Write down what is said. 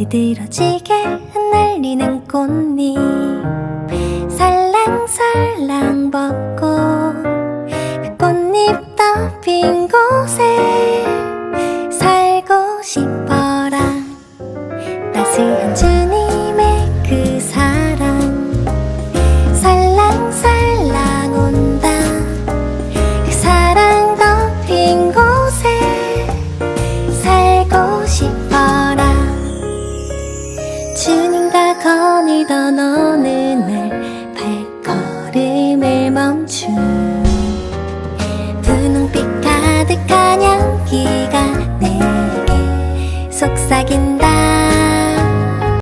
으드러지게 흩날리는 꽃잎 살랑살랑 벚꽃 그 꽃잎 덮인 곳에